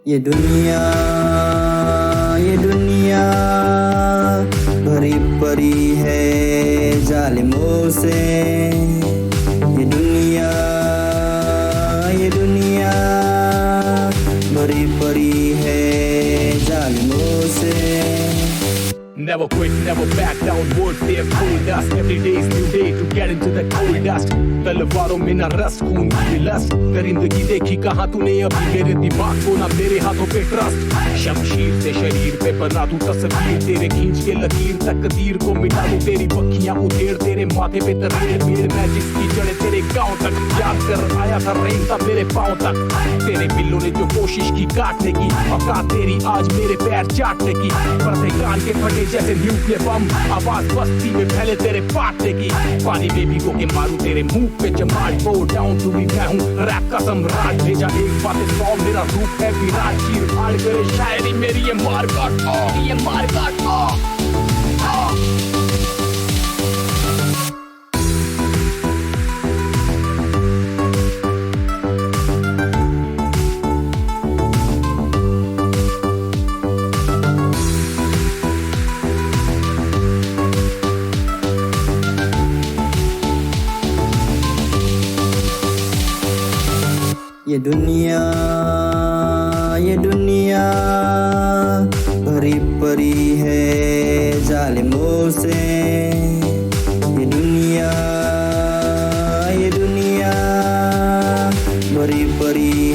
ये दुनिया भरी पड़ी है जालिमों से। ये दुनिया भरी पड़ी है जालिमों से। Never quit, never back down, words they have told us. Every day is new day to get into the cold dust. तलवारों में ना रस, खून की लस्ट। दरिंदगी देखी कहाँ तूने अभी मेरे दिमाग को, ना मेरे हाथों पे ट्रस्ट। शमशीर से शरीर पे बना दूं तस्वीर, तेरे खींच के लकीर तकदीर को मिटा दूं। तेरी बखियां उधेड़, तेरे माथे पे तरेड़ मेरे मैजिक की जड़े तेरे गांव तक। याद कर आया था रेंगता मेरे पाँव तक। तेरे बिल्लों ने जो कोशिश की काटने की, औकात तेरी आज मेरे पैर चाटने की। पर्दे कान के फटे जैसे न्यूक्लियर बम, आवाज बस्ती में फैले तेरे फाटने की। पानी में भिगो के मारूं तेरे मुंह पे चमाट। गो डाउन टू बी मैं हूं रैप का सम्राट। भेजा एक बात सौ, मेरा रूप है विराट। चीर फाड़ करे शायरी मेरी ये मार काट, ये मार काट। ये दुनिया भरी पड़ी है जालिमों से। ये दुनिया भरी पड़ी